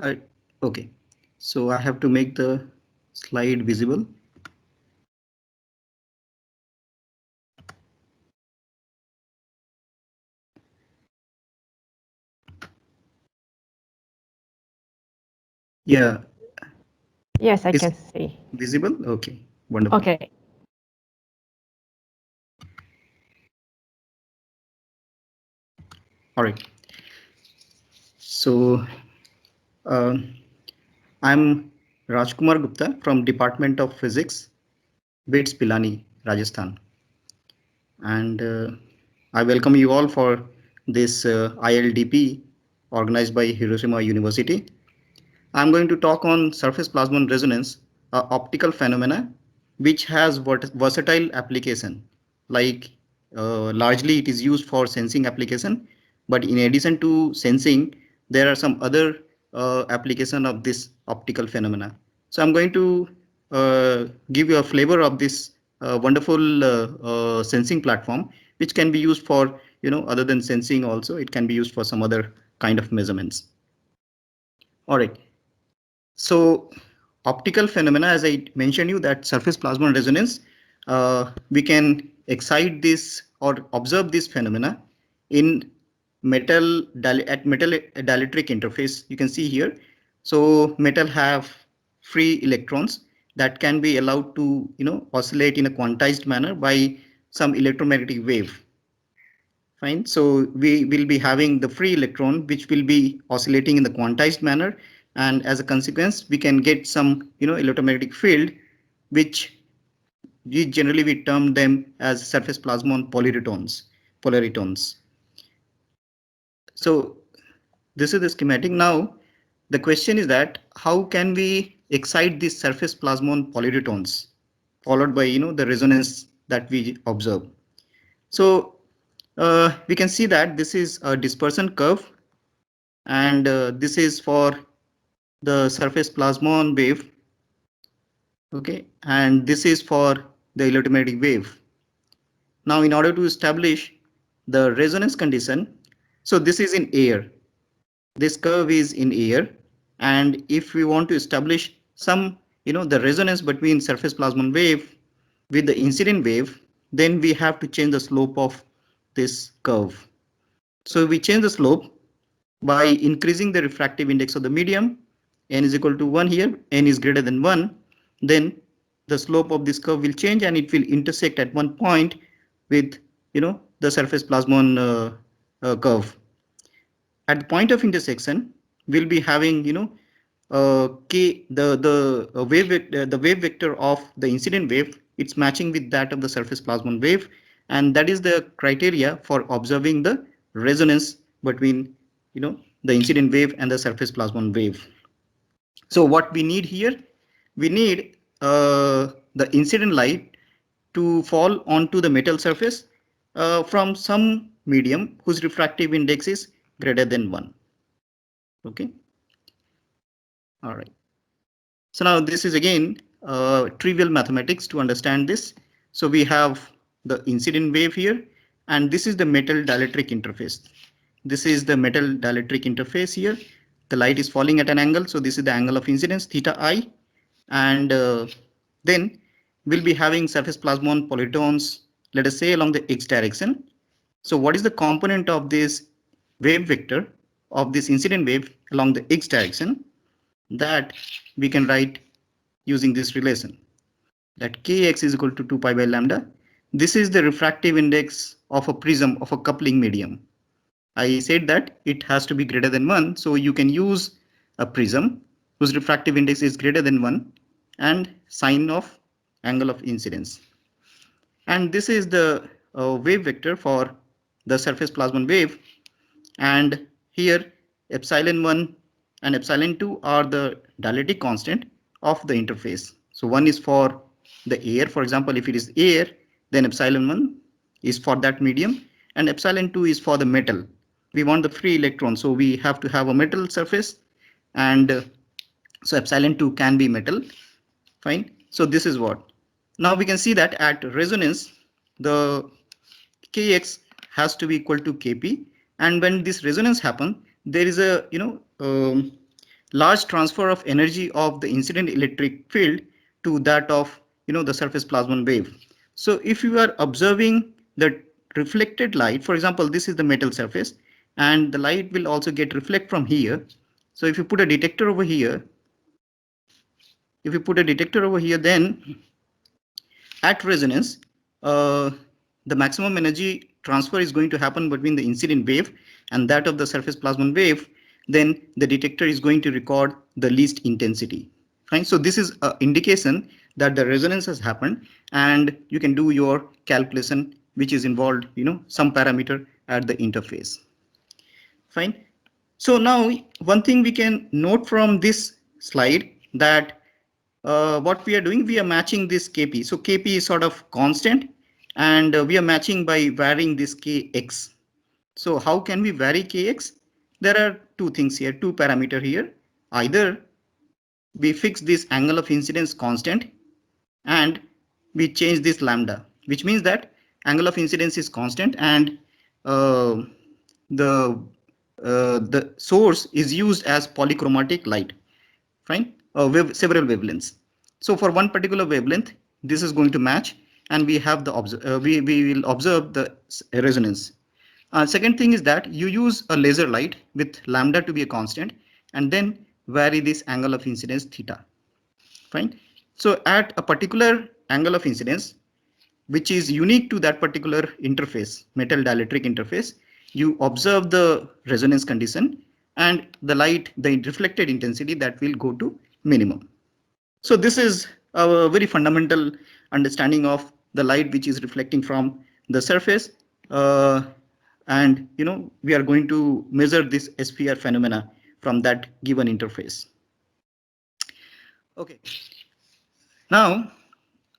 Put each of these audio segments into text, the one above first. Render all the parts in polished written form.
I, okay, so I have to make the slide visible. Yeah, Yes, I is can see. visible? Okay, wonderful. Okay. All right. So um I'm Raj Kumar Gupta from Department of Physics, BITS-Pilani, Rajasthan, and I welcome you all for this ILDP organized by Hiroshima University. I'm going to talk on surface plasmon resonance, a optical phenomena which has versatile application. Like largely it is used for sensing application, but in addition to sensing, there are some other application of this optical phenomena. So I'm going to give you a flavor of this wonderful sensing platform, which can be used for, other than sensing also, it can be used for some other kind of measurements. All right. So optical phenomena, as I mentioned you, that surface plasmon resonance, we can excite this or observe this phenomena in metal dielectric interface. You can see here. So metal have free electrons that can be allowed to oscillate in a quantized manner by some electromagnetic wave. Fine. So we will be having the free electron, which will be oscillating in the quantized manner. And as a consequence, we can get some, electromagnetic field, which we term them as surface plasmon polaritons. So this is the schematic. Now, the question is that how can we excite these surface plasmon polaritons followed by, the resonance that we observe. So we can see that this is a dispersion curve, and this is for the surface plasmon wave. Okay, and this is for the electromagnetic wave. Now in order to establish the resonance condition, so this is in air, this curve is in air, and if we want to establish some the resonance between surface plasmon wave with the incident wave, then we have to change the slope of this curve. So we change the slope by increasing the refractive index of the medium. N is equal to 1 here, n is greater than 1, then the slope of this curve will change and it will intersect at one point with the surface plasmon curve. At the point of intersection, we'll be having k the wave vector of the incident wave, it's matching with that of the surface plasmon wave, and that is the criteria for observing the resonance between the incident wave and the surface plasmon wave. So what we need here, we need the incident light to fall onto the metal surface from some medium whose refractive index is greater than 1. Okay. All right. So now this is again trivial mathematics to understand this. So we have the incident wave here, and this is the metal dielectric interface. This is the metal dielectric interface here. The light is falling at an angle, so this is the angle of incidence, theta I, and then we'll be having surface plasmon polytons, let us say along the x direction. So what is the component of this wave vector of this incident wave along the x direction? That we can write using this relation, that kx is equal to 2 pi by lambda. This is the refractive index of a prism of a coupling medium. I said that it has to be greater than 1, so you can use a prism whose refractive index is greater than 1 and sine of angle of incidence. And this is the wave vector for the surface plasmon wave, and here epsilon 1 and epsilon 2 are the dielectric constant of the interface. So one is for the air, for example, if it is air, then epsilon 1 is for that medium and epsilon 2 is for the metal. We want the free electron, so we have to have a metal surface, and so epsilon 2 can be metal. Fine. So this is what. Now we can see that at resonance, the kx has to be equal to kp, and when this resonance happen, there is a large transfer of energy of the incident electric field to that of the surface plasmon wave. So if you are observing the reflected light, for example, this is the metal surface, and the light will also get reflect from here. So if you put a detector over here, then at resonance, uh, the maximum energy transfer is going to happen between the incident wave and that of the surface plasmon wave. Then the detector is going to record the least intensity. Fine. So this is an indication that the resonance has happened, and you can do your calculation, which is involved, some parameter at the interface. Fine. So now one thing we can note from this slide that what we are doing, we are matching this Kp. So Kp is sort of constant, and we are matching by varying this Kx. So how can we vary Kx? There are two things here, two parameter here. Either we fix this angle of incidence constant and we change this lambda, which means that angle of incidence is constant, and uh, the the source is used as polychromatic light. Fine. Several wavelengths. So for one particular wavelength, this is going to match, and we have the we will observe the resonance. Second thing is that you use a laser light with lambda to be a constant, and then vary this angle of incidence theta. Fine. So at a particular angle of incidence, which is unique to that particular interface, metal dielectric interface, you observe the resonance condition, and the light, the reflected intensity, that will go to minimum. So this is a very fundamental understanding of the light which is reflecting from the surface. And we are going to measure this SPR phenomena from that given interface. Okay. Now,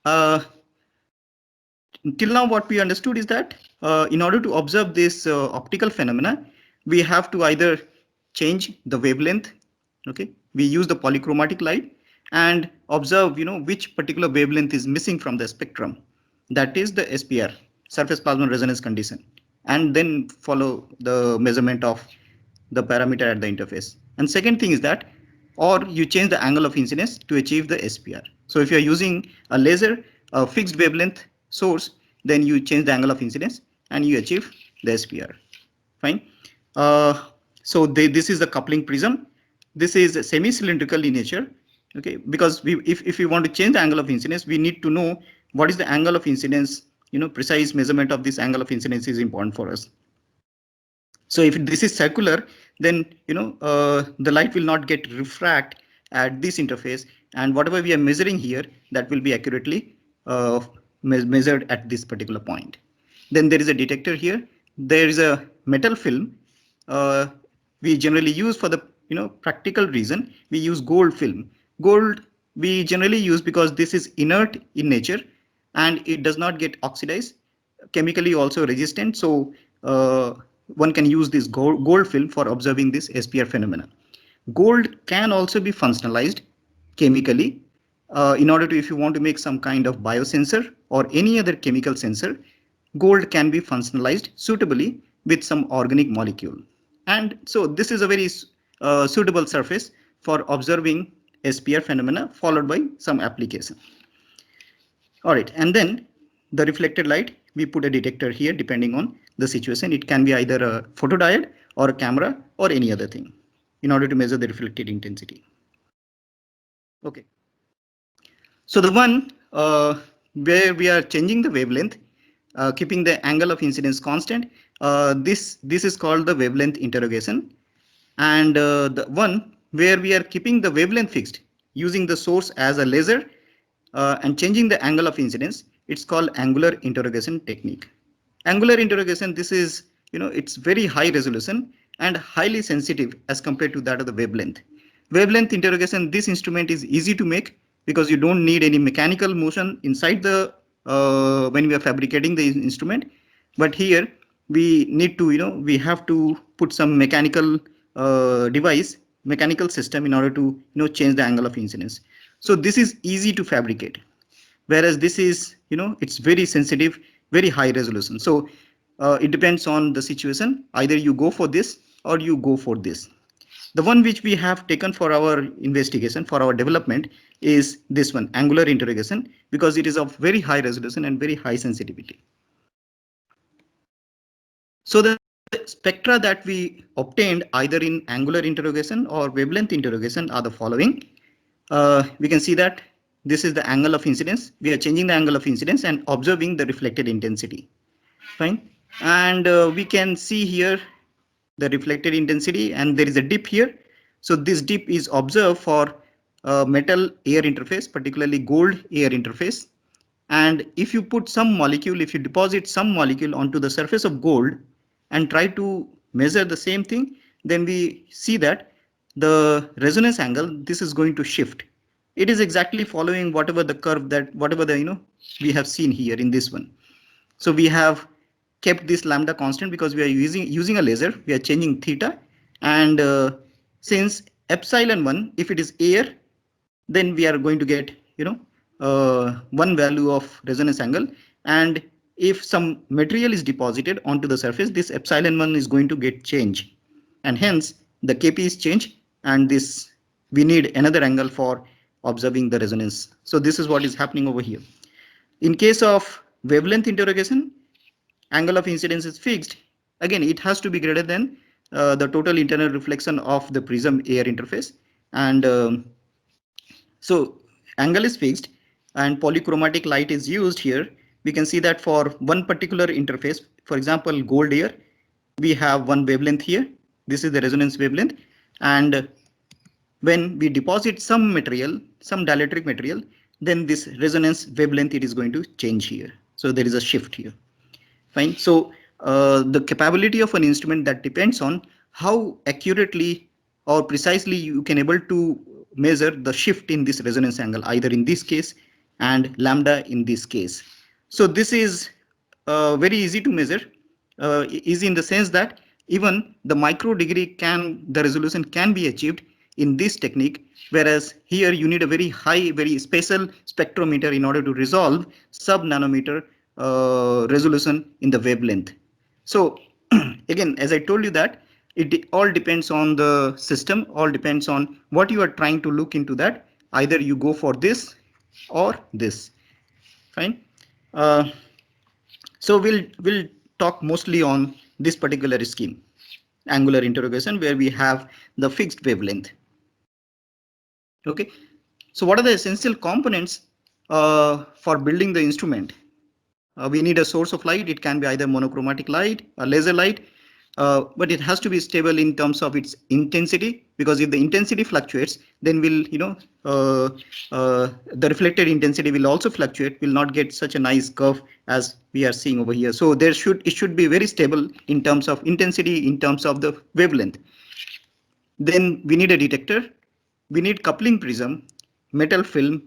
till now what we understood is that in order to observe this optical phenomena, we have to either change the wavelength. Okay, we use the polychromatic light and observe which particular wavelength is missing from the spectrum, that is the SPR, surface plasmon resonance condition, and then follow the measurement of the parameter at the interface. And second thing is that, or you change the angle of incidence to achieve the SPR. So if you are using a laser, a fixed wavelength source, then you change the angle of incidence and you achieve the SPR. Fine. So this is the coupling prism. This is semi-cylindrical in nature. Okay, because if we want to change the angle of incidence, we need to know what is the angle of incidence. Precise measurement of this angle of incidence is important for us. So if this is circular, then the light will not get refract at this interface, and whatever we are measuring here, that will be accurately measured at this particular point. Then there is a detector here. There is a metal film. Uh, we generally use for the practical reason. We use gold film. Gold we generally use because this is inert in nature and it does not get oxidized, chemically also resistant. So one can use this gold film for observing this SPR phenomena. Gold can also be functionalized chemically in order to, if you want to make some kind of biosensor or any other chemical sensor, gold can be functionalized suitably with some organic molecule. And so this is a very suitable surface for observing SPR phenomena, followed by some application. All right, and then the reflected light, we put a detector here depending on the situation. It can be either a photodiode or a camera or any other thing in order to measure the reflected intensity. Okay. So the one where we are changing the wavelength, keeping the angle of incidence constant, this is called the wavelength interrogation. And the one where we are keeping the wavelength fixed using the source as a laser and changing the angle of incidence, it's called angular interrogation technique. Angular interrogation, this is, it's very high resolution and highly sensitive as compared to that of the wavelength. Wavelength interrogation, this instrument is easy to make because you don't need any mechanical motion inside the when we are fabricating the instrument. But here we need to, we have to put some mechanical device, mechanical system in order to, change the angle of incidence. So this is easy to fabricate, whereas this is, it's very sensitive, very high resolution. So it depends on the situation. Either you go for this or you go for this. The one which we have taken for our investigation, for our development, is this one, angular interrogation, because it is of very high resolution and very high sensitivity. So the spectra that we obtained either in angular interrogation or wavelength interrogation are the following. We can see that this is the angle of incidence. We are changing the angle of incidence and observing the reflected intensity. Fine. And we can see here the reflected intensity, and there is a dip here. So this dip is observed for metal air interface, particularly gold air interface. And if you put some molecule, if you deposit some molecule onto the surface of gold and try to measure the same thing, then we see that the resonance angle, this is going to shift. It is exactly following whatever the curve that whatever the we have seen here in this one. So we have kept this lambda constant because we are using a laser. We are changing theta, and since epsilon 1, if it is air, then we are going to get one value of resonance angle, and if some material is deposited onto the surface, this epsilon 1 is going to get changed, and hence the kp is changed, and this we need another angle for observing the resonance. So this is what is happening over here. In case of wavelength interrogation, angle of incidence is fixed. Again, it has to be greater than the total internal reflection of the prism air interface, and so angle is fixed and polychromatic light is used here. We can see that for one particular interface, for example, gold air, we have one wavelength here. This is the resonance wavelength, and when we deposit some material, some dielectric material, then this resonance wavelength, it is going to change here. So there is a shift here. Fine. So the capability of an instrument, that depends on how accurately or precisely you can able to measure the shift in this resonance angle, either in this case and lambda in this case. So this is very easy to measure, easy in the sense that even the micro degree the resolution can be achieved in this technique, whereas here you need a very high, very special spectrometer in order to resolve sub nanometer resolution in the wavelength. So again, as I told you that it all depends on the system, all depends on what you are trying to look into, that either you go for this or this. Fine. Uh, so we'll talk mostly on this particular scheme, angular interrogation, where we have the fixed wavelength. Okay. So what are the essential components for building the instrument? We need a source of light. It can be either monochromatic light or laser light, but it has to be stable in terms of its intensity, because if the intensity fluctuates, then the reflected intensity will also fluctuate, will not get such a nice curve as we are seeing over here. So it should be very stable in terms of intensity, in terms of the wavelength. Then we need a detector. We need coupling prism, metal film,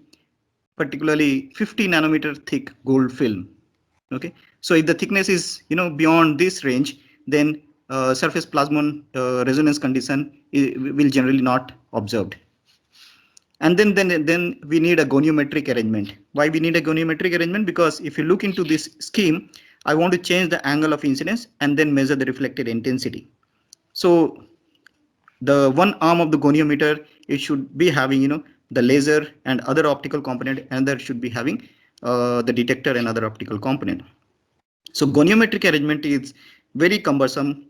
particularly 50 nanometer thick gold film. Okay, so if the thickness is beyond this range, then surface plasmon resonance condition will generally not observed. And then we need a goniometric arrangement. Why we need a goniometric arrangement? Because if you look into this scheme, I want to change the angle of incidence and then measure the reflected intensity. So the one arm of the goniometer, it should be having the laser and other optical component, and there should be having the detector and other optical component. So goniometric arrangement is very cumbersome.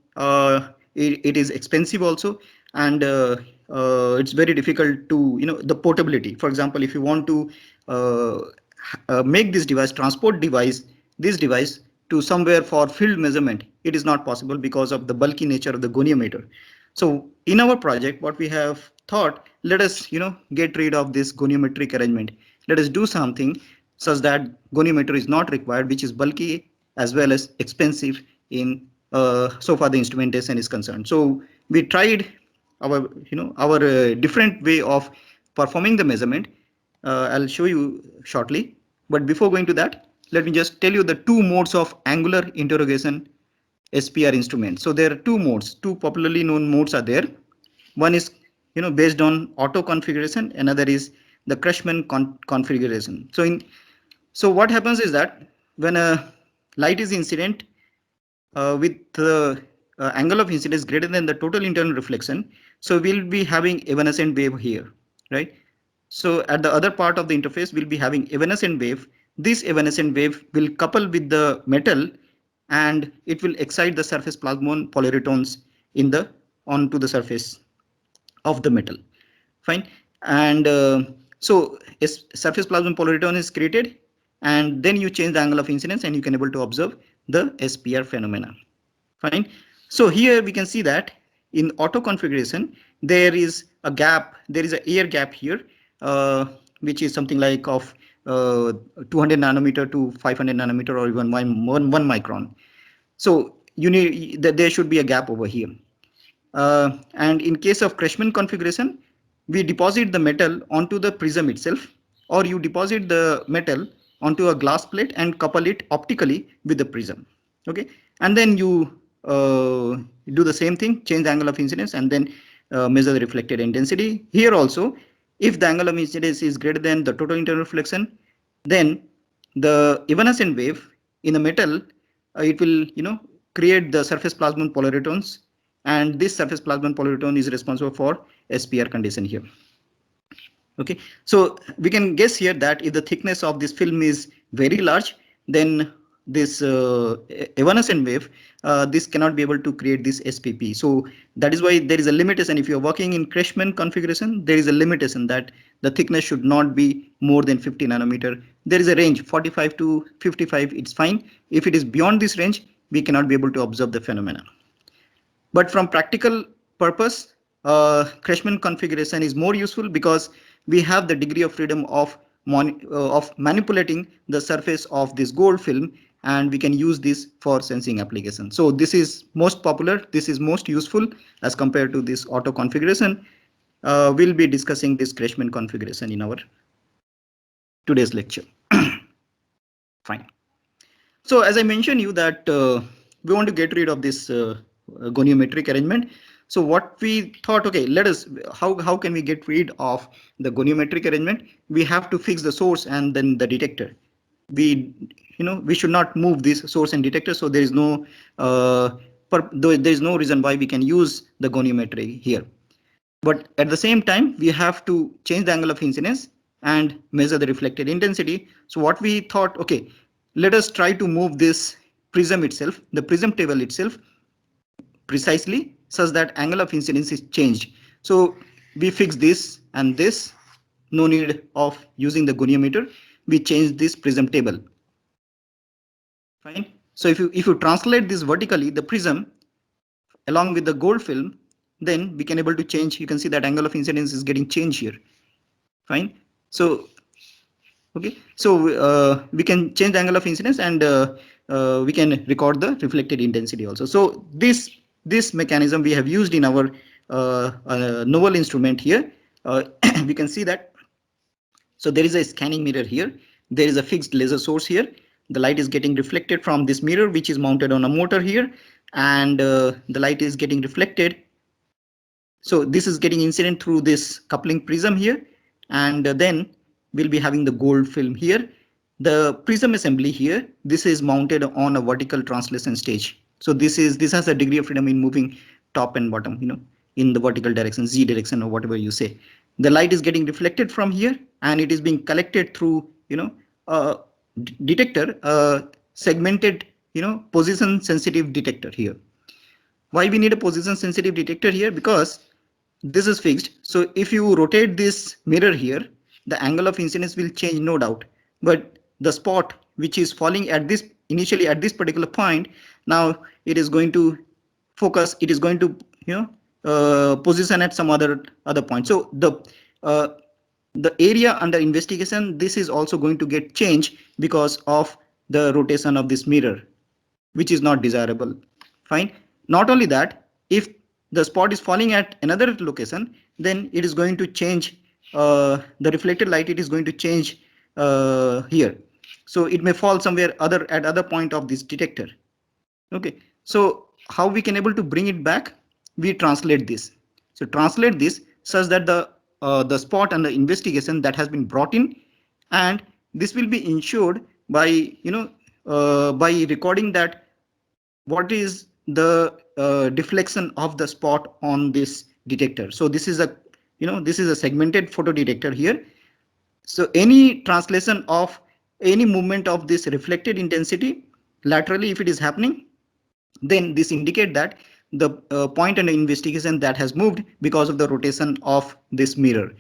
It is expensive also, and it's very difficult to the portability. For example, if you want to make this device, transport this device to somewhere for field measurement, it is not possible because of the bulky nature of the goniometer. So in our project, what we have thought, let us get rid of this goniometric arrangement. Let us do something such that goniometer is not required, which is bulky as well as expensive in so far the instrumentation is concerned. So we tried our different way of performing the measurement. I'll show you shortly, but before going to that, let me just tell you the two modes of angular interrogation SPR instrument. So there are two modes, two popularly known modes are there. One is based on auto configuration, another is the Krushman configuration. So what happens is that when a light is incident with the angle of incidence greater than the total internal reflection, So we'll be having evanescent wave here, right? So at the other part of the interface, we'll be having evanescent wave. This evanescent wave will couple with the metal and it will excite the surface plasmon polariton's in the onto the surface of the metal. Fine. And so surface plasmon polariton is created, and then you change the angle of incidence and you can able to observe the SPR phenomena. Fine. So here we can see that in auto configuration, there is a gap, there is an air gap here, which is something like of 200 nanometer to 500 nanometer or even one micron. So you need there should be a gap over here. And in case of Kreshman configuration, we deposit the metal onto the prism itself, or you deposit the metal onto a glass plate and couple it optically with the prism. Okay, and then you do the same thing, change the angle of incidence, and then measure the reflected intensity. Here also, if the angle of incidence is greater than the total internal reflection, then the evanescent wave in the metal, it will create the surface plasmon polaritons, and this surface plasmon polariton is responsible for SPR condition here. Okay, so we can guess here that if the thickness of this film is very large, then this evanescent wave, this cannot be able to create this SPP. So that is why there is a limitation. If you're working in Kreshman configuration, there is a limitation that the thickness should not be more than 50 nanometer. There is a range 45 to 55, it's fine. If it is beyond this range, we cannot be able to observe the phenomena. But from practical purpose, Kreshman configuration is more useful because we have the degree of freedom of manipulating the surface of this gold film, and we can use this for sensing application. So this is most popular, this is most useful as compared to this auto configuration. We'll be discussing this Kreshman configuration in our today's lecture. Fine. So as I mentioned you that we want to get rid of this goniometric arrangement. So what we thought, okay, let us, how can we get rid of the goniometric arrangement? We have to fix the source and then the detector. We should not move this source and detector, so there is no there is no reason why we can use the goniometry here. But at the same time, we have to change the angle of incidence and measure the reflected intensity. So what we thought, okay, let us try to move this prism itself, the prism table itself, precisely such that angle of incidence is changed. So we fix this and this, no need of using the goniometer. We change this prism table. Fine. So if you translate this vertically, the prism along with the gold film, then we can able to change. You can see that angle of incidence is getting changed here. Fine. So okay, so we can change the angle of incidence, and we can record the reflected intensity also. So this mechanism we have used in our novel instrument here. We can see that. So there is a scanning mirror here. There is a fixed laser source here. The light is getting reflected from this mirror, which is mounted on a motor here, and the light is getting reflected. So this is getting incident through this coupling prism here, and then we'll be having the gold film here. The prism assembly here, this is mounted on a vertical translation stage. So this has a degree of freedom in moving top and bottom, in the vertical direction, Z direction, or whatever you say. The light is getting reflected from here, and it is being collected through, a detector, segmented, position sensitive detector here. Why we need a position sensitive detector here? Because this is fixed. So if you rotate this mirror here, the angle of incidence will change, no doubt. But the spot which is falling at this initially at this particular point, now it is going to focus. It is going to position at some other point. So uh, the area under investigation, this is also going to get changed because of the rotation of this mirror, which is not desirable. Fine. Not only that, if the spot is falling at another location, then it is going to change the reflected light. It is going to change here. So it may fall somewhere at other point of this detector. Okay. So how we can able to bring it back? We translate this. So translate this such that the spot and the investigation that has been brought in, and this will be ensured by by recording that what is the deflection of the spot on this detector. So this is a, this is a segmented photo detector here. So any translation of any movement of this reflected intensity laterally, if it is happening, then this indicate that the point under investigation that has moved because of the rotation of this mirror.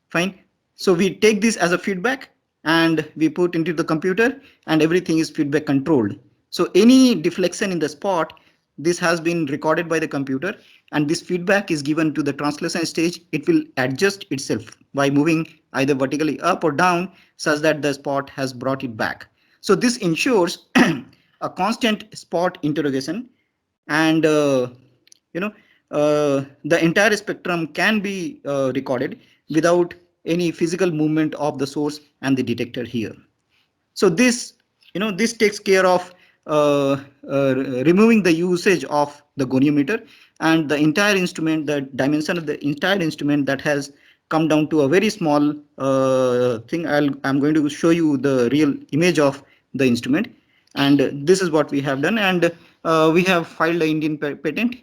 Fine. So we take this as a feedback and we put into the computer, and everything is feedback controlled. So any deflection in the spot, this has been recorded by the computer, and this feedback is given to the translation stage. It will adjust itself by moving either vertically up or down such that the spot has brought it back. So this ensures a constant spot interrogation, and the entire spectrum can be recorded without any physical movement of the source and the detector here. So this, this takes care of removing the usage of the goniometer, and the entire instrument, the dimension of the entire instrument that has come down to a very small thing. I'm going to show you the real image of the instrument, and this is what we have done. And we have filed an Indian patent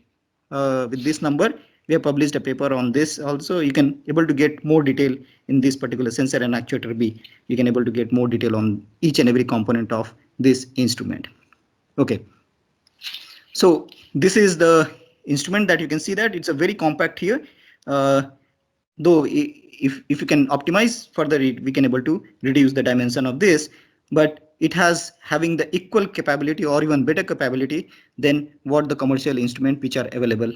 with this number. We have published a paper on this also. You can able to get more detail in this particular sensor and actuator B. You can able to get more detail on each and every component of this instrument. Okay. So this is the instrument that you can see that it's a very compact here. Though if you can optimize further, we can able to reduce the dimension of this, but it has having the equal capability or even better capability than what the commercial instrument which are available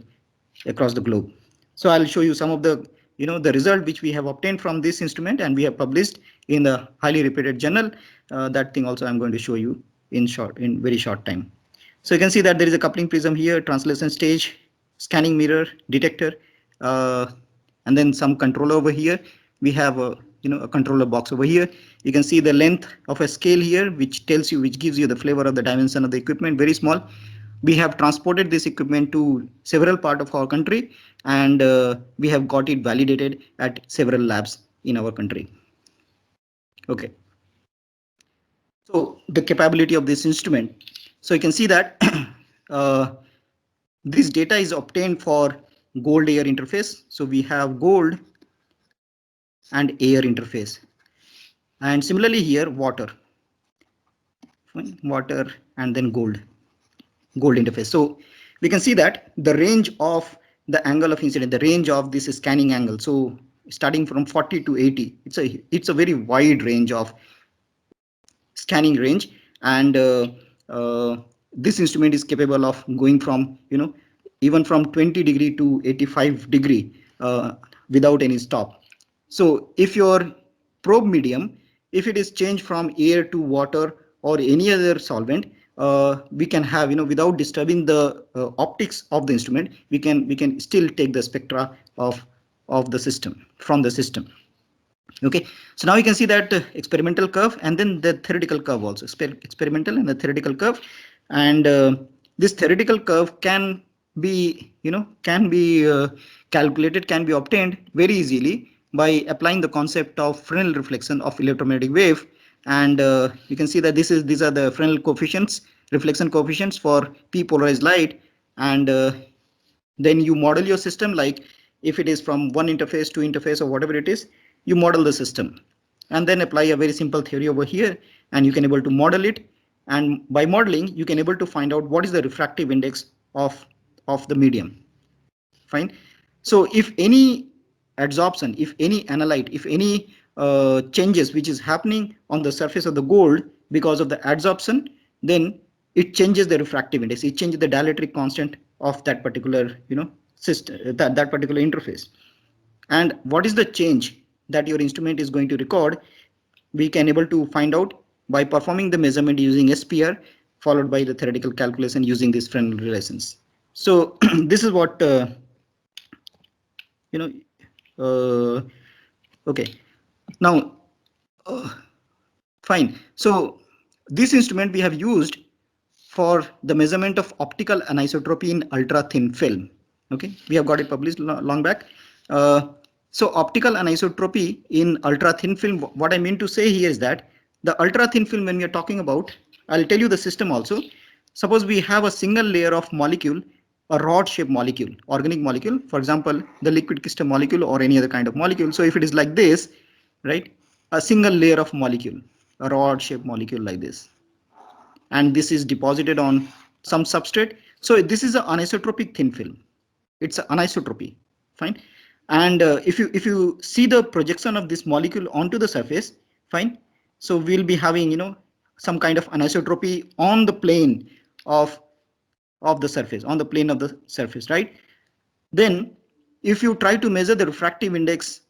across the globe. So I'll show you some of the the result which we have obtained from this instrument, and we have published in the highly reputed journal. That thing also I'm going to show you in very short time. So you can see that there is a coupling prism here, translation stage, scanning mirror, detector, uh, and then some controller over here. We have a a controller box over here. You can see the length of a scale here, which gives you the flavor of the dimension of the equipment, very small. We have transported this equipment to several parts of our country, and we have got it validated at several labs in our country. Okay. So the capability of this instrument. So you can see that this data is obtained for gold air interface. So we have gold and air interface, and similarly here water, and then gold interface. So we can see that the range of the angle of incident, the range of this scanning angle. So starting from 40 to 80, it's a very wide range of scanning range, and this instrument is capable of going from even from 20° to 85° without any stop. So if your probe medium, if it is changed from air to water or any other solvent, we can have without disturbing the optics of the instrument, we can still take the spectra of the system from the system. Okay, so now you can see that experimental curve and then the theoretical curve also, experimental and the theoretical curve. And this theoretical curve can be calculated, can be obtained very easily by applying the concept of Fresnel reflection of electromagnetic wave. And you can see that these are the Fresnel coefficients, reflection coefficients for p polarized light. And then you model your system, like if it is from one interface to interface or whatever it is, you model the system and then apply a very simple theory over here, and you can able to model it. And by modeling, you can able to find out what is the refractive index of the medium. Fine. So if any adsorption, if any analyte, if any changes which is happening on the surface of the gold because of the adsorption, then it changes the refractive index, it changes the dielectric constant of that particular system, that particular interface. And what is the change that your instrument is going to record, we can able to find out by performing the measurement using SPR followed by the theoretical calculation using these Fresnel relations. So this is what you know okay, now fine. So this instrument we have used for the measurement of optical anisotropy in ultra thin film. Okay, we have got it published long back. So optical anisotropy in ultra thin film, what I mean to say here is that the ultra thin film, when we are talking about, I'll tell you the system also. Suppose we have a single layer of molecule a rod shaped molecule, organic molecule, for example, the liquid crystal molecule or any other kind of molecule. So if it is like this, right, a single layer of molecule, a rod shaped molecule like this, and this is deposited on some substrate. So this is an anisotropic thin film. It's an anisotropy, fine. And if you see the projection of this molecule onto the surface, fine. So we'll be having some kind of anisotropy on the plane of the surface, on the plane of the surface, right? Then if you try to measure the refractive index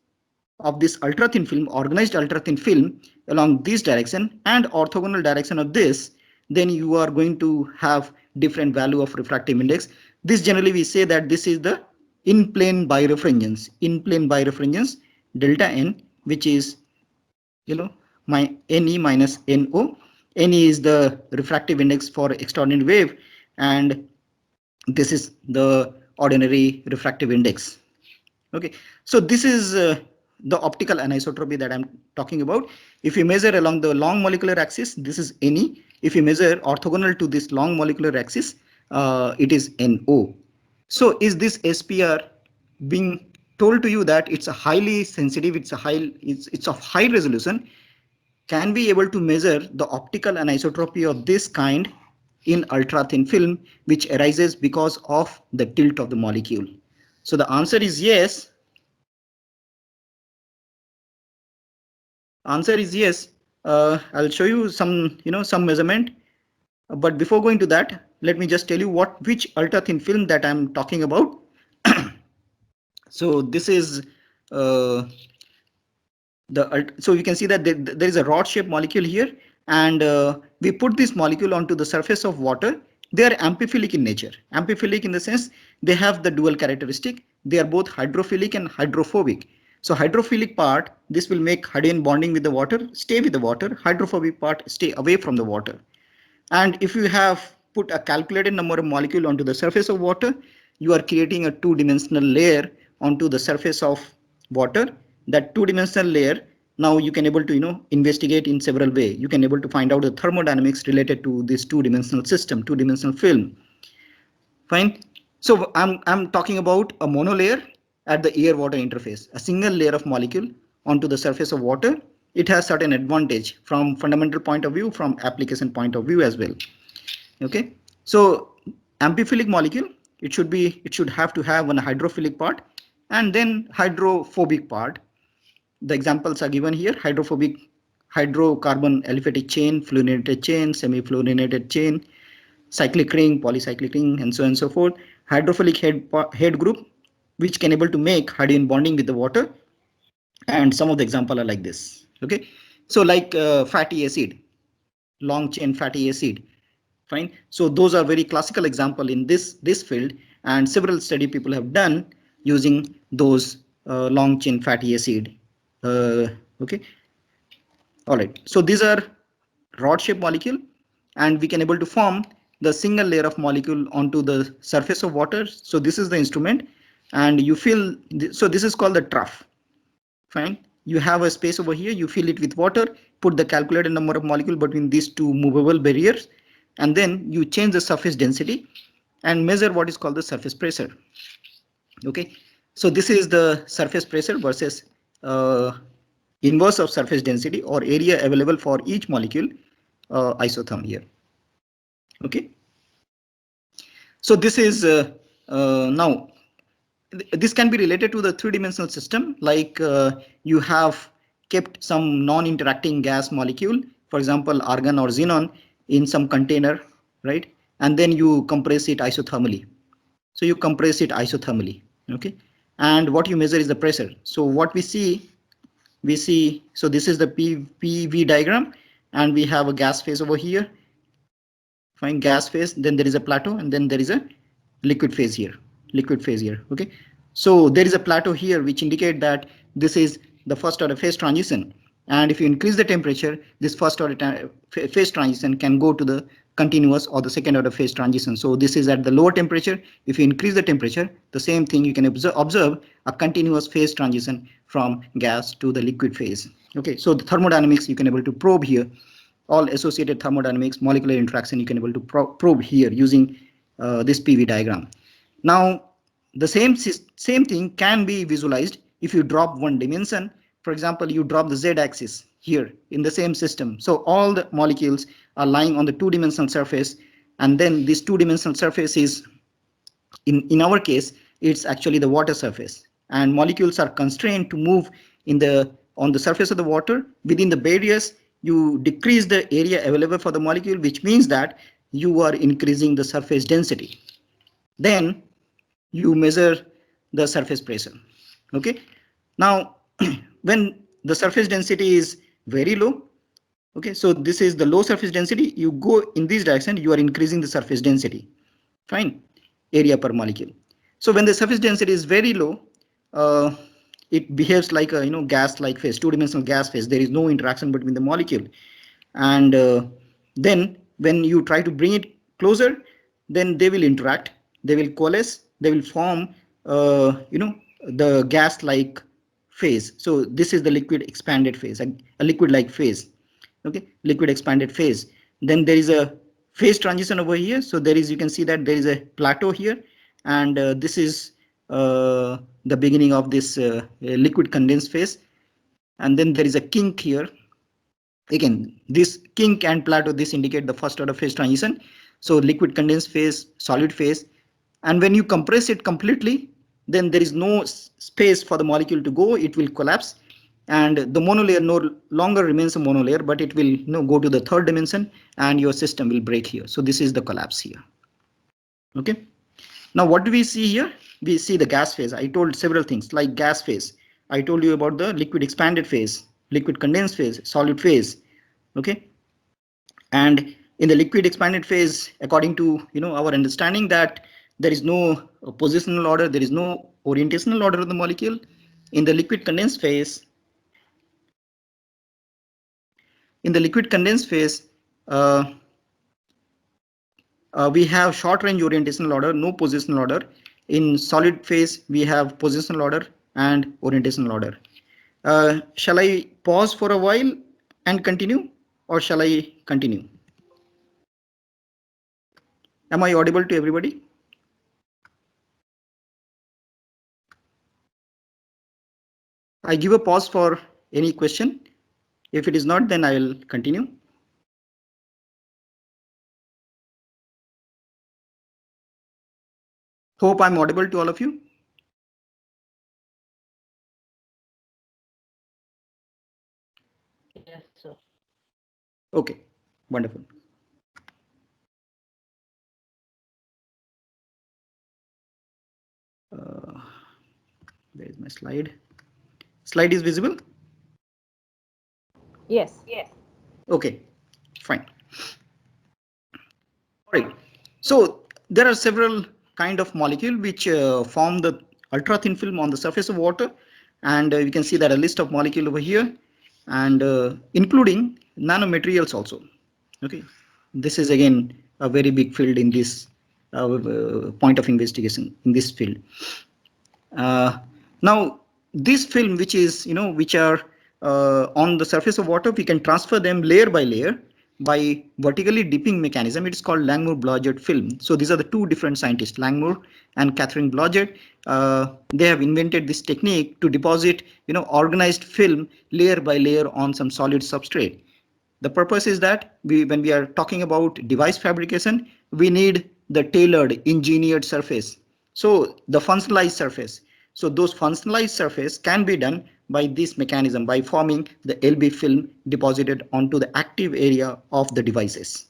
of this ultra thin film, organized ultra thin film, along this direction and orthogonal direction of this, then you are going to have different value of refractive index. This generally we say that this is the in plane birefringence, delta n, which is my Ne minus No. Ne is the refractive index for extraordinary wave, and this is the ordinary refractive index. Okay, so this is the optical anisotropy that I'm talking about. If you measure along the long molecular axis, this is Ne. If you measure orthogonal to this long molecular axis, it is No. So is this SPR being told to you that it's a highly sensitive, it's of high resolution, can be able to measure the optical anisotropy of this kind in ultra thin film, which arises because of the tilt of the molecule? So the answer is yes. Answer is yes. I'll show you some measurement. But before going to that, let me just tell you which ultra thin film that I'm talking about. So this is so you can see that there is a rod shaped molecule here, and we put this molecule onto the surface of water. They are amphiphilic in nature. Amphiphilic in the sense they have the dual characteristic. They are both hydrophilic and hydrophobic. So hydrophilic part, this will make Hadian bonding with the water, stay with the water. Hydrophobic part, stay away from the water. And if you have put a calculated number of molecule onto the surface of water, you are creating a two-dimensional layer onto the surface of water. That two-dimensional layer, now you can able to investigate in several ways. You can able to find out the thermodynamics related to this two-dimensional system, two-dimensional film. Fine. So I'm talking about a monolayer at the air water interface, a single layer of molecule onto the surface of water. It has certain advantage from fundamental point of view, from application point of view as well. Okay, so amphiphilic molecule, it should have to have one hydrophilic part and then hydrophobic part. The examples are given here: hydrophobic hydrocarbon aliphatic chain, fluorinated chain, semi-fluorinated chain, cyclic ring, polycyclic ring, and so on and so forth. Hydrophilic head group, which can able to make hydrogen bonding with the water, and some of the example are like this. Okay, so like fatty acid, long chain fatty acid, fine. So those are very classical example in this field, and several study people have done using those long chain fatty acid. Okay, all right, so these are rod shaped molecule, and we can able to form the single layer of molecule onto the surface of water. So this is the instrument, and you fill so this is called the trough. Fine, you have a space over here, you fill it with water, put the calculated number of molecule between these two movable barriers, and then you change the surface density and measure what is called the surface pressure. Okay, so this is the surface pressure versus inverse of surface density or area available for each molecule, isotherm here. Okay, so this is now this can be related to the three-dimensional system, like you have kept some non-interacting gas molecule, for example argon or xenon, in some container, right? And then you compress it isothermally. So you compress it isothermally, okay? And what you measure is the pressure. So what we see, so this is the PV diagram, and we have a gas phase over here. Fine, gas phase, then there is a plateau, and then there is a liquid phase here. Okay, so there is a plateau here which indicate that this is the first order phase transition, and if you increase the temperature, this first order phase transition can go to the continuous or the second order phase transition. So this is at the lower temperature. If you increase the temperature, the same thing, you can observe a continuous phase transition from gas to the liquid phase. Okay, so the thermodynamics you can able to probe here, all associated thermodynamics, molecular interaction, you can able to probe here using this PV diagram. Now, the same thing can be visualized if you drop one dimension. For example, you drop the z-axis here in the same system. So all the molecules are lying on the two-dimensional surface, and then this two-dimensional surface is, in our case, it's actually the water surface, and molecules are constrained to move on the surface of the water. Within the barriers, you decrease the area available for the molecule, which means that you are increasing the surface density. Then you measure the surface pressure. Okay, now when the surface density is very low, okay, so this is the low surface density, you go in this direction, you are increasing the surface density. Fine, area per molecule. So when the surface density is very low, uh, it behaves like a gas like phase, two-dimensional gas phase. There is no interaction between the molecule, and then when you try to bring it closer, then they will interact, they will coalesce, they will form the gas like phase. So this is the liquid expanded phase, a liquid like phase. Okay, liquid expanded phase. Then there is a phase transition over here. So there is, you can see that there is a plateau here, and this is the beginning of this liquid condensed phase. And then there is a kink here. Again, this kink and plateau, this indicate the first order phase transition. So liquid condensed phase, solid phase. And when you compress it completely, then there is no space for the molecule to go. It will collapse, and the monolayer no longer remains a monolayer, but it will go to the third dimension, and your system will break here. So this is the collapse here. Okay. Now what do we see here? We see the gas phase. I told several things like gas phase. I told you about the liquid expanded phase, liquid condensed phase, solid phase. Okay. And in the liquid expanded phase, according to our understanding, that there is no positional order, there is no orientational order of the molecule. In the liquid condensed phase, in the liquid condensed phase, uh, we have short range orientational order, no positional order. In solid phase, we have positional order and orientational order. Shall I pause for a while and continue, or shall I continue? Am I audible to everybody? I give a pause for any question. If it is not, then I will continue. Hope I'm audible to all of you. Yes, sir. Okay, wonderful. Uh, where is my slide? Slide is visible? Yes. Yes. Okay, fine. All right. So there are several kind of molecule which form the ultra thin film on the surface of water, and you can see that a list of molecule over here, and including nanomaterials also. Okay, this is again a very big field in this point of investigation in this field. Uh, Now, this film, which is which are on the surface of water, we can transfer them layer by layer by vertically dipping mechanism. It is called Langmuir-Blodgett film. So these are the two different scientists, Langmuir and Catherine Blodgett. They have invented this technique to deposit organized film layer by layer on some solid substrate. The purpose is that when we are talking about device fabrication, we need the tailored engineered surface. So the functionalized surface. So those functionalized surface can be done by this mechanism, by forming the LB film deposited onto the active area of the devices.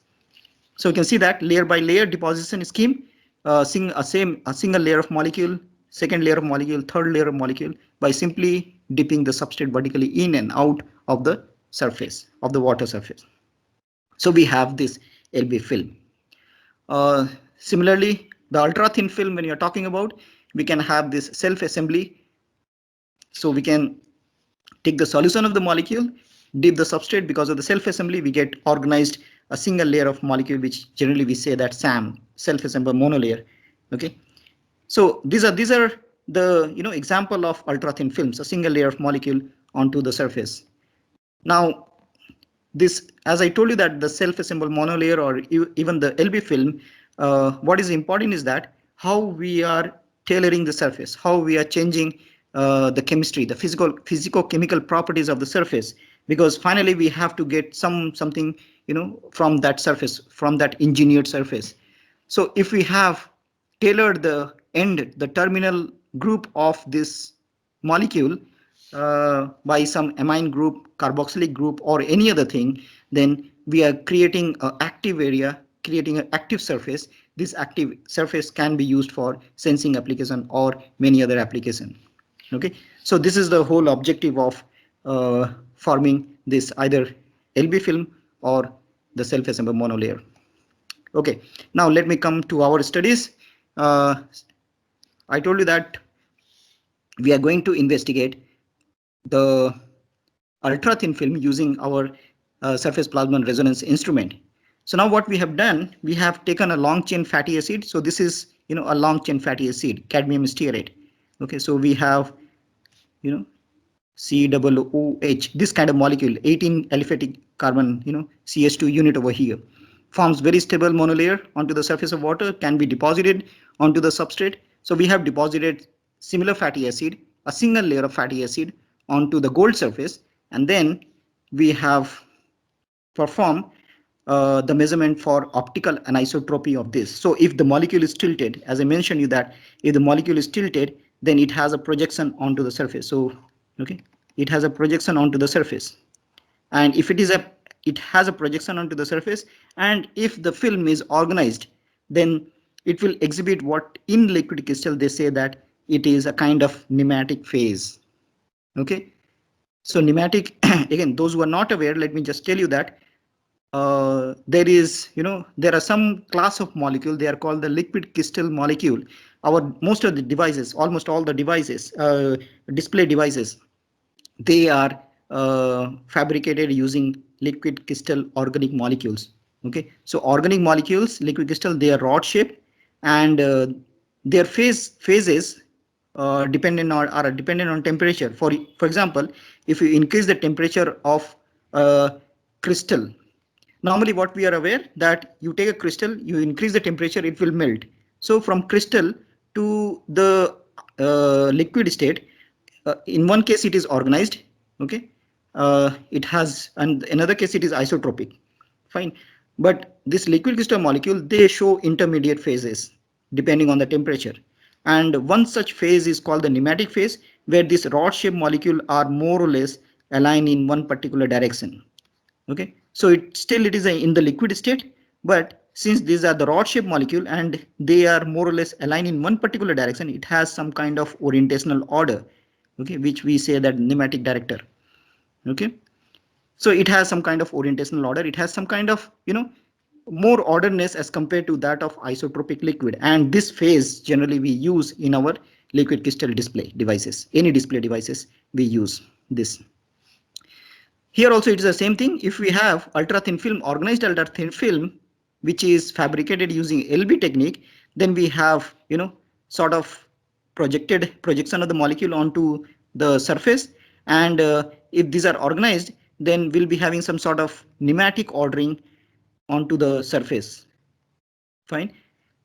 So you can see that layer by layer deposition scheme, a single layer of molecule, second layer of molecule, third layer of molecule, by simply dipping the substrate vertically in and out of the surface of the water surface. So we have this LB film. Similarly, the ultra thin film, when you're talking about, we can have this self assembly. So we can take the solution of the molecule, dip the substrate. Because of the self assembly, we get organized a single layer of molecule, which generally we say that SAM, self assembled monolayer. Okay, so these are the example of ultra thin films, a single layer of molecule onto the surface. Now this, as I told you, that the self assembled monolayer or even the LB film, what is important is that how we are tailoring the surface, how we are changing the chemistry, the physico-chemical properties of the surface, because finally we have to get something, from that surface, from that engineered surface. So if we have tailored the terminal group of this molecule by some amine group, carboxylic group, or any other thing, then we are creating an active area, creating an active surface. This active surface can be used for sensing application or many other application. Okay, so this is the whole objective of forming this either LB film or the self-assembled monolayer. Okay, now let me come to our studies. Uh, I told you that we are going to investigate the ultra-thin film using our surface plasmon resonance instrument. So now what we have done, we have taken a long chain fatty acid. So this is, a long chain fatty acid, cadmium stearate. Okay, so we have, COOH, this kind of molecule, 18 aliphatic carbon, CH2 unit over here, forms very stable monolayer onto the surface of water, can be deposited onto the substrate. So we have deposited similar fatty acid, a single layer of fatty acid onto the gold surface, and then we have performed the measurement for optical anisotropy of this. So if the molecule is tilted, as I mentioned you that if the molecule is tilted, then it has a projection onto the surface. So okay, it has a projection onto the surface, and if it has a projection onto the surface, and if the film is organized, then it will exhibit what in liquid crystal they say that it is a kind of nematic phase. Okay, so nematic, again, those who are not aware, let me just tell you that there is, there are some class of molecule, they are called the liquid crystal molecule. Our most of the devices, almost all the devices, display devices, they are fabricated using liquid crystal organic molecules. Okay, so organic molecules, liquid crystal, they are rod shaped, and their phases dependent on are dependent on temperature. For example, if you increase the temperature of crystal, normally what we are aware that you take a crystal, you increase the temperature, it will melt. So from crystal to the liquid state, in one case it is organized. Okay, it has, and another case it is isotropic. Fine, but this liquid crystal molecule, they show intermediate phases depending on the temperature, and one such phase is called the nematic phase, where these rod shaped molecule are more or less aligned in one particular direction. Okay, so it is in the liquid state, but since these are the rod shaped molecule and they are more or less aligned in one particular direction, it has some kind of orientational order. Okay, which we say that nematic director. Okay, so it has some kind of orientational order, it has some kind of, more orderness as compared to that of isotropic liquid, and this phase generally we use in our liquid crystal display devices. Any display devices we use this. Here also it is the same thing. If we have ultra thin film, organized ultra thin film, which is fabricated using LB technique, then we have, sort of projection of the molecule onto the surface. And if these are organized, then we'll be having some sort of nematic ordering onto the surface. Fine.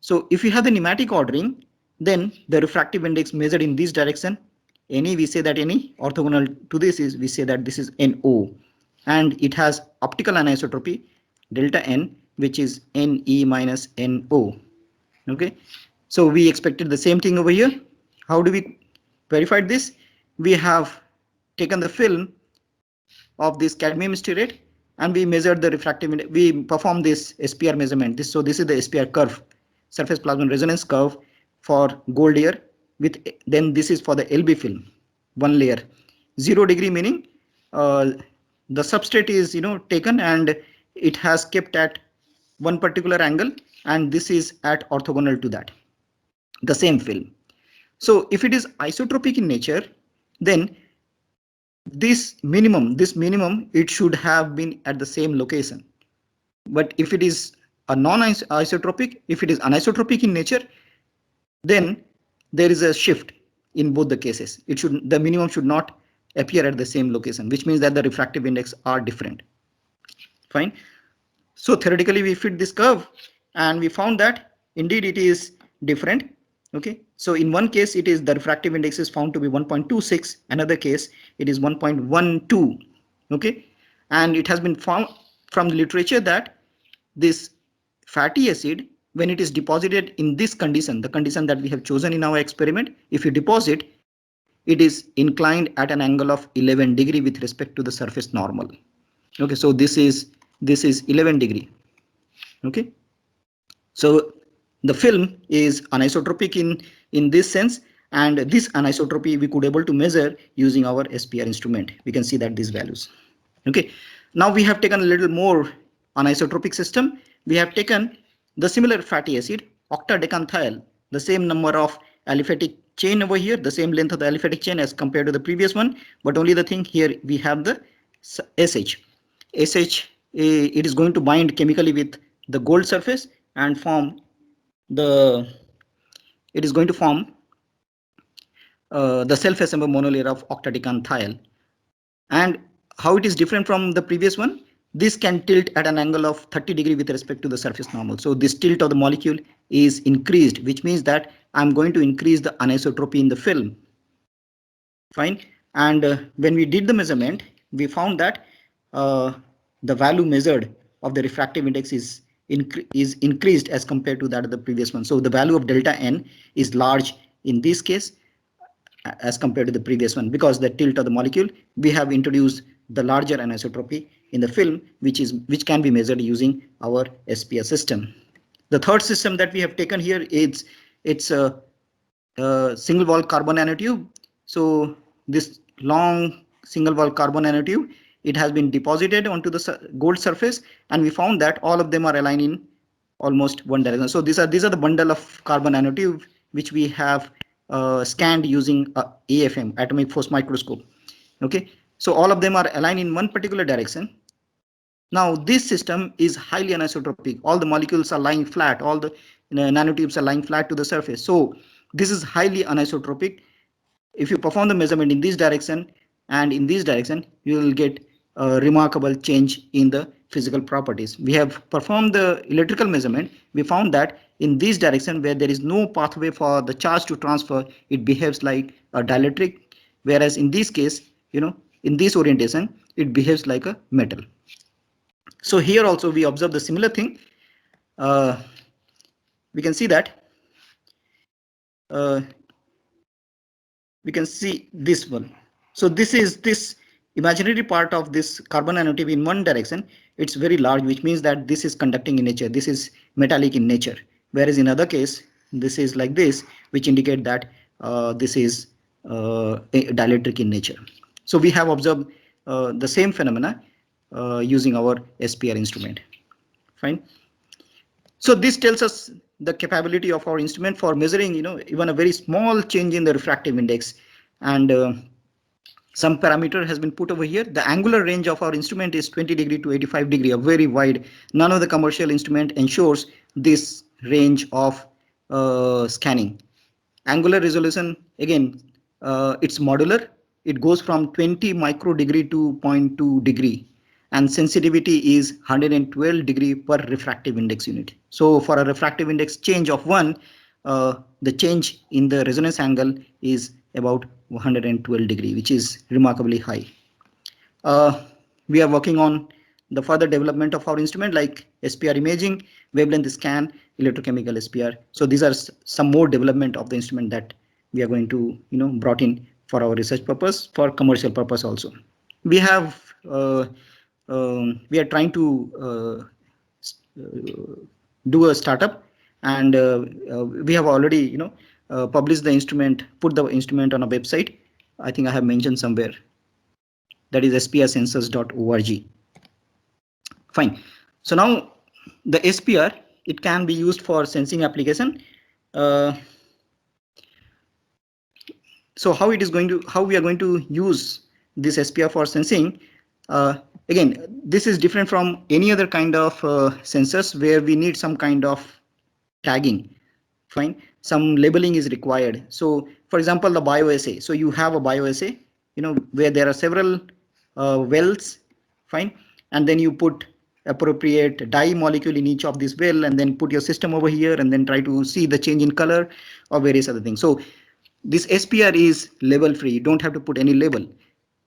So if you have the nematic ordering, then the refractive index measured in this direction, any, we say that any orthogonal to this is, we say that this is NO, and it has optical anisotropy delta N, which is Ne minus NO. Okay, so we expected the same thing over here. How do we verify this? We have taken the film of this cadmium stearate and we measured the refractive index. We performed this SPR measurement. This is the SPR curve, surface plasmon resonance curve, for gold layer, with then this is for the LB film, one layer, 0 degree, meaning the substrate is, taken and it has kept at one particular angle, and this is at orthogonal to that, the same film. So if it is isotropic in nature, then this minimum it should have been at the same location. But if it is a non-isotropic, if it is anisotropic in nature, then there is a shift in both the cases. The minimum should not appear at the same location, which means that the refractive index are different. Fine. So theoretically we fit this curve and we found that indeed it is different. Okay, so in one case it is the refractive index is found to be 1.26, another case it is 1.12. Okay, and it has been found from the literature that this fatty acid, when it is deposited in this condition, the condition that we have chosen in our experiment, if you deposit, it is inclined at an angle of 11 degree with respect to the surface normal. Okay, so this is 11 degree. Okay, so the film is anisotropic in this sense, and this anisotropy we could able to measure using our SPR instrument. We can see that these values. Okay, now we have taken a little more anisotropic system. We have taken the similar fatty acid octadecanthiol, the same number of aliphatic chain over here, the same length of the aliphatic chain as compared to the previous one, but only the thing here we have the SH. SH, it is going to bind chemically with the gold surface and form the, it is going to form the self-assembled monolayer of octadecanthiol. And how it is different from the previous one, this can tilt at an angle of 30 degree with respect to the surface normal. So this tilt of the molecule is increased, which means that I'm going to increase the anisotropy in the film. Fine. And when we did the measurement, we found that the value measured of the refractive index is increased as compared to that of the previous one. So the value of delta n is large in this case as compared to the previous one, because the tilt of the molecule, we have introduced the larger anisotropy in the film, which can be measured using our SPR system. The third system that we have taken here is it's a single wall carbon nanotube. So this long single wall carbon nanotube, it has been deposited onto the gold surface, and we found that all of them are aligned in almost one direction. So these are the bundle of carbon nanotube which we have scanned using AFM, atomic force microscope. Okay, so all of them are aligned in one particular direction. Now this system is highly anisotropic. All the molecules are lying flat. All the nanotubes are lying flat to the surface. So this is highly anisotropic. If you perform the measurement in this direction and in this direction, you will get a remarkable change in the physical properties. We have performed the electrical measurement. We found that in this direction, where there is no pathway for the charge to transfer, it behaves like a dielectric, whereas in this case, in this orientation, it behaves like a metal. So here also we observe the similar thing. We can see that uh, we can see this one. So this is this imaginary part of this carbon nanotube in one direction. It's very large, which means that this is conducting in nature. This is metallic in nature. Whereas in other case, this is like this, which indicate that this is dielectric in nature. So we have observed the same phenomena using our SPR instrument. Fine. So this tells us the capability of our instrument for measuring, even a very small change in the refractive index. And some parameter has been put over here. The angular range of our instrument is 20 degree to 85 degree, a very wide. None of the commercial instrument ensures this range of scanning. Angular resolution, again, it's modular. It goes from 20 micro degree to zero point 0.2 degree, and sensitivity is 112 degree per refractive index unit. So for a refractive index change of 1, the change in the resonance angle is about 112 degree, which is remarkably high. We are working on the further development of our instrument like SPR imaging, wavelength scan, electrochemical SPR. So these are some more development of the instrument that we are going to brought in for our research purpose, for commercial purpose also. We have we are trying to do a startup, and we have already published the instrument, put the instrument on a website. I think I have mentioned somewhere, that is sprsensors.org. Fine. So now the SPR, it can be used for sensing application. So how we are going to use this SPR for sensing? Again, this is different from any other kind of sensors where we need some kind of tagging. Fine, some labeling is required. So for example, the bioassay. So you have a bioassay, where there are several wells. Fine, and then you put appropriate dye molecule in each of these well, and then put your system over here and then try to see the change in color or various other things. So this SPR is label free. You don't have to put any label.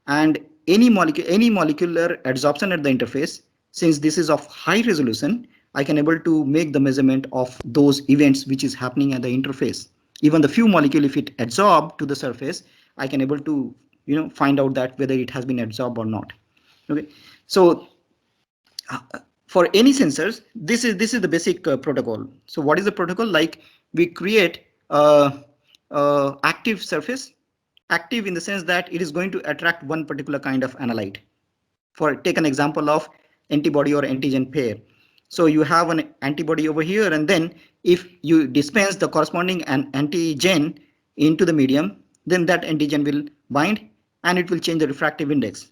And any molecular adsorption at the interface, since this is of high resolution, I can able to make the measurement of those events which is happening at the interface. Even the few molecule, if it adsorb to the surface, I can able to find out that whether it has been adsorbed or not. Okay, so for any sensors, this is the basic protocol. So what is the protocol? Like, we create active surface, active in the sense that it is going to attract one particular kind of analyte. For take an example of antibody or antigen pair. So you have an antibody over here, and then if you dispense the corresponding antigen into the medium, then that antigen will bind and it will change the refractive index.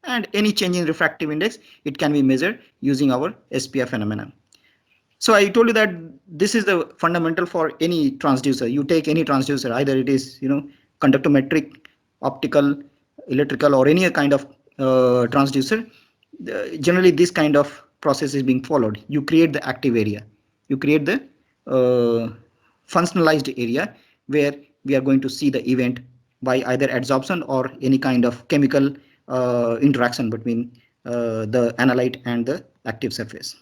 And any change in refractive index, it can be measured using our SPR phenomena. So I told you that this is the fundamental for any transducer. You take any transducer, either it is conductometric, optical, electrical, or any kind of transducer. Generally, this kind of process is being followed. You create the active area, you create the functionalized area where we are going to see the event by either adsorption or any kind of chemical interaction between the analyte and the active surface.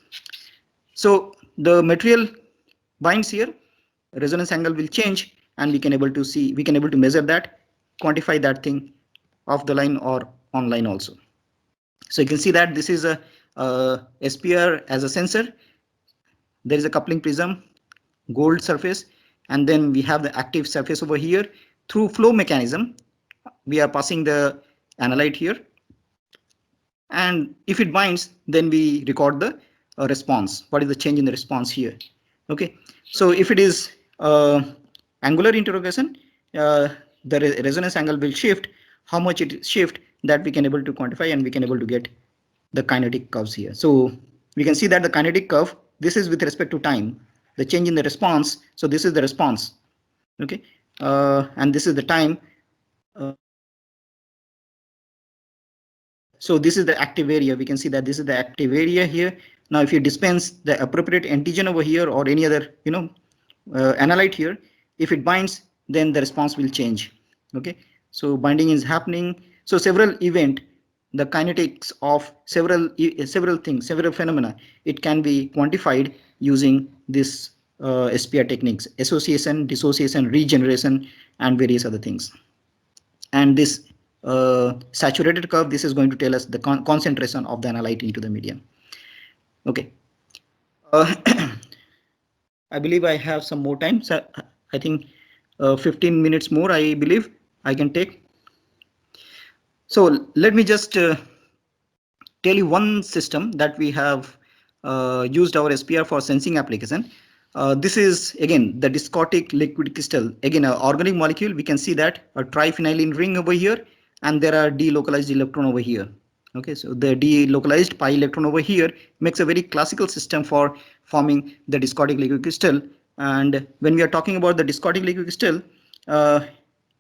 So the material binds here, resonance angle will change, and we can able to measure that, quantify that thing off the line or online also. So you can see that this is a SPR as a sensor. There is a coupling prism, gold surface, and then we have the active surface over here. Through flow mechanism, we are passing the analyte here, and if it binds, then we record the response. What is the change in the response here? Okay, so if it is angular interrogation, the resonance angle will shift. How much it shift, that we can able to quantify, and we can able to get the kinetic curves here. So we can see that the kinetic curve, this is with respect to time, the change in the response. So this is the response. Okay, and this is the time. So this is the active area. We can see that this is the active area here. Now, if you dispense the appropriate antigen over here or any other, analyte here, if it binds, then the response will change. Okay, so binding is happening. So several event, the kinetics of several things, several phenomena, it can be quantified using this SPR techniques: association, dissociation, regeneration, and various other things. And this saturated curve, this is going to tell us the concentration of the analyte into the medium. Okay, I believe I have some more time. So I think 15 minutes more, I believe I can take. So let me just tell you one system that we have used our SPR for sensing application. This is again the discotic liquid crystal, again an organic molecule. We can see that a triphenylene ring over here, and there are delocalized electron over here. Okay, so the delocalized pi electron over here makes a very classical system for forming the discotic liquid crystal. And when we are talking about the discotic liquid crystal,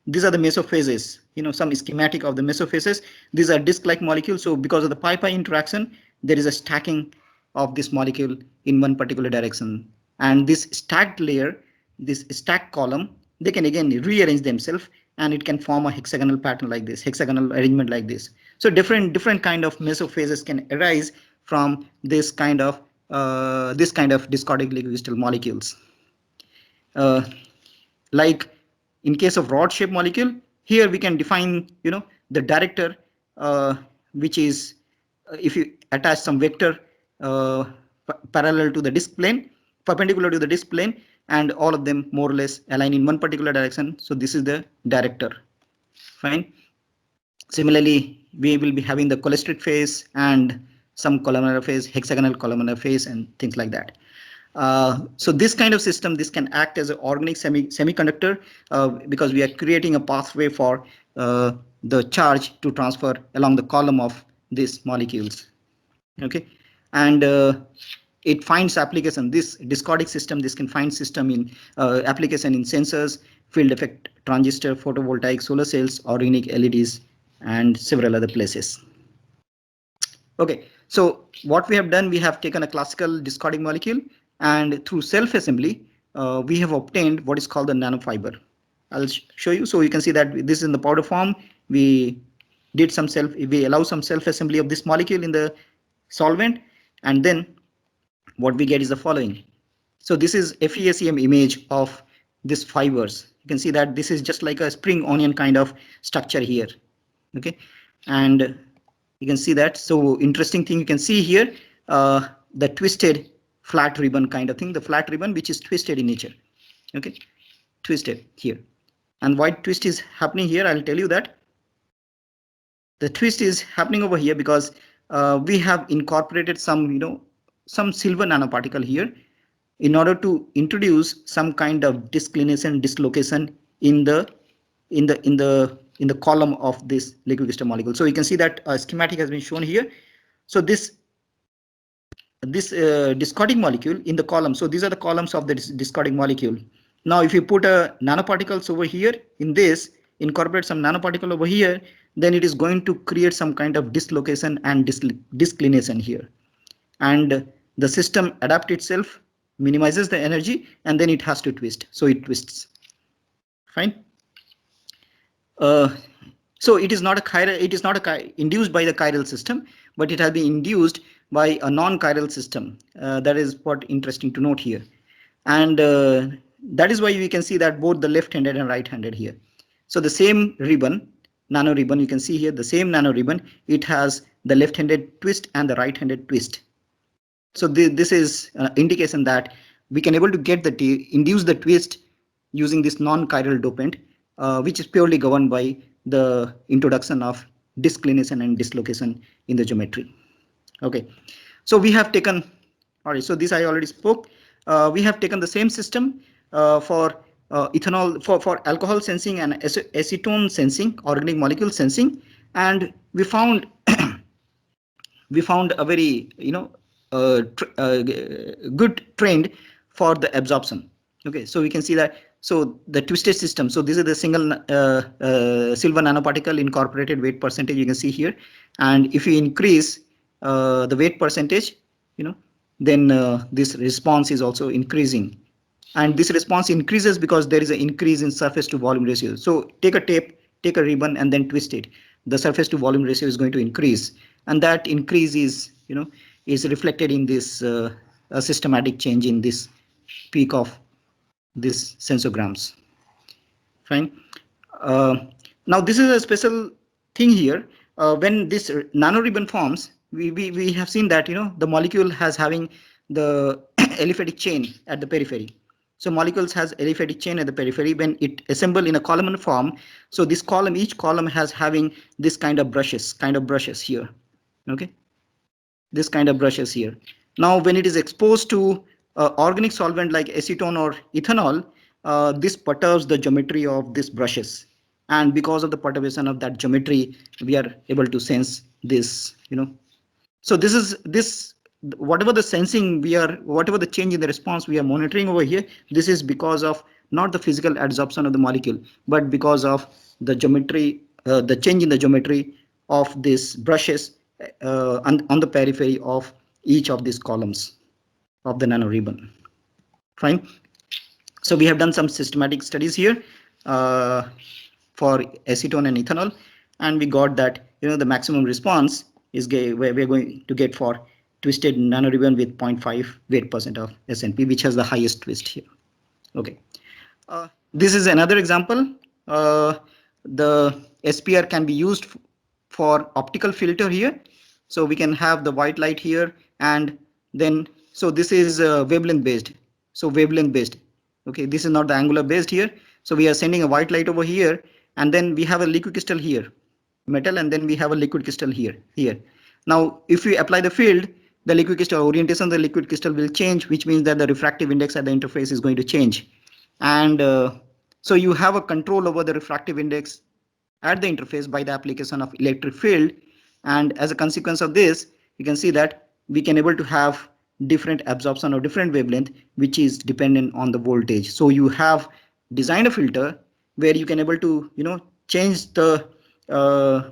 these are the mesophases, some schematic of the mesophases. These are disc-like molecules. So because of the pi-pi interaction, there is a stacking of this molecule in one particular direction. And this stacked layer, this stacked column, they can again rearrange themselves, and it can form a hexagonal pattern like this, hexagonal arrangement like this. So different kind of mesophases can arise from this kind of discotic liquid crystal molecules. Like in case of rod shaped molecule, here we can define the director, which is if you attach some vector parallel to the disk plane, perpendicular to the disk plane, and all of them more or less align in one particular direction. So this is the director. Fine. Similarly, we will be having the cholesteric phase and some columnar phase, hexagonal columnar phase, and things like that. So this kind of system, this can act as an organic semiconductor because we are creating a pathway for the charge to transfer along the column of these molecules. Okay, and it finds application. This discotic system, this can find system in application in sensors, field effect transistor, photovoltaic solar cells, organic LEDs, and several other places. Okay, so what we have done, we have taken a classical discarding molecule, and through self-assembly, we have obtained what is called the nanofiber. I'll show you. So you can see that this is in the powder form. We we allow some self-assembly of this molecule in the solvent, and then what we get is the following. So this is FESEM image of this fibers. You can see that this is just like a spring onion kind of structure here. Okay, and you can see that. So interesting thing you can see here, the twisted flat ribbon kind of thing, the flat ribbon which is twisted in nature. Okay, twisted here. And why twist is happening here, I'll tell you that. The twist is happening over here because we have incorporated some, some silver nanoparticle here in order to introduce some kind of disclination, dislocation in the column of this liquid crystal molecule. So you can see that a schematic has been shown here. So this discarding molecule in the column. So these are the columns of the discarding molecule. Now, if you put a nanoparticles over here in this, incorporate some nanoparticle over here, then it is going to create some kind of dislocation and disclination here. And the system adapt itself, minimizes the energy, and then it has to twist. So it twists. Fine. Uh, so it is not a chiral, it is not induced by the chiral system, but it has been induced by a non-chiral system. That is what interesting to note here. And that is why we can see that both the left-handed and right-handed here. So the same ribbon, nano ribbon, you can see here the same nano ribbon, it has the left-handed twist and the right-handed twist. So this is an indication that we can able to get induce the twist using this non-chiral dopant, which is purely governed by the introduction of disclination and dislocation in the geometry. Okay, so we have taken, all right, so this I already spoke. We have taken the same system for ethanol, for alcohol sensing and acetone sensing, organic molecule sensing, and we found we found a very good trend for the absorption. Okay, so we can see that. So the twisted system, so this is the single silver nanoparticle incorporated weight percentage you can see here, and if you increase the weight percentage, then this response is also increasing, and this response increases because there is an increase in surface to volume ratio. So take a tape, take a ribbon, and then twist it. The surface to volume ratio is going to increase, and that increase is is reflected in this a systematic change in this peak of this sensograms. Fine. Uh, Now this is a special thing here. When this nano ribbon forms, we have seen that the molecule has having the aliphatic chain at the periphery. So molecules has aliphatic chain at the periphery when it assemble in a columnar form. So this column, each column has having this kind of brushes here. Okay, this kind of brushes here. Now, when it is exposed to organic solvent like acetone or ethanol, this perturbs the geometry of these brushes. And because of the perturbation of that geometry, we are able to sense this, So this is whatever the sensing whatever the change in the response we are monitoring over here, this is because of not the physical adsorption of the molecule, but because of the geometry, the change in the geometry of these brushes on the periphery of each of these columns of the nano ribbon. Fine. So we have done some systematic studies here for acetone and ethanol, and we got that the maximum response is we're going to get for twisted nanoribbon with 0.5 weight percent of SNP, which has the highest twist here. Okay, this is another example. The SPR can be used for optical filter here. So we can have the white light here, and then so this is wavelength based. So wavelength based. Okay, this is not the angular based here. So we are sending a white light over here, and then we have a liquid crystal here, metal, and then we have a liquid crystal here. Now, if we apply the field, the liquid crystal orientation of the liquid crystal will change, which means that the refractive index at the interface is going to change. And so you have a control over the refractive index at the interface by the application of electric field. And as a consequence of this, you can see that we can able to have different absorption or different wavelength, which is dependent on the voltage. So you have designed a filter where you can able to change the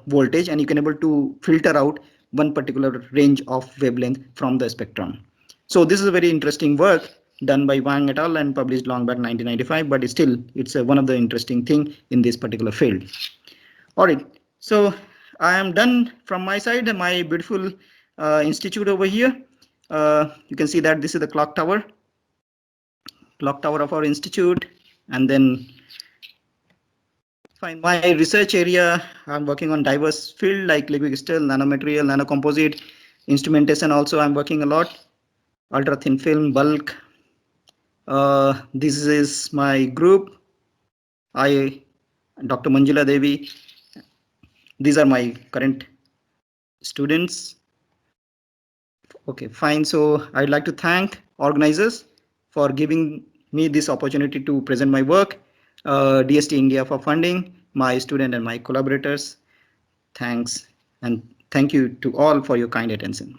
voltage, and you can able to filter out one particular range of wavelength from the spectrum. So this is a very interesting work done by Wang et al. And published long back 1995, but still it's one of the interesting thing in this particular field. All right, so I am done from my side. My beautiful institute over here. You can see that this is the clock tower of our institute, and then fine. My research area, I'm working on diverse field like liquid crystal, nanomaterial, nanocomposite, instrumentation. Also, I'm working a lot. Ultra thin film, bulk. This is my group. I, Dr. Manjula Devi. These are my current students. Okay, fine. So I'd like to thank organizers for giving me this opportunity to present my work. DST India for funding, my student and my collaborators. Thanks, and thank you to all for your kind attention.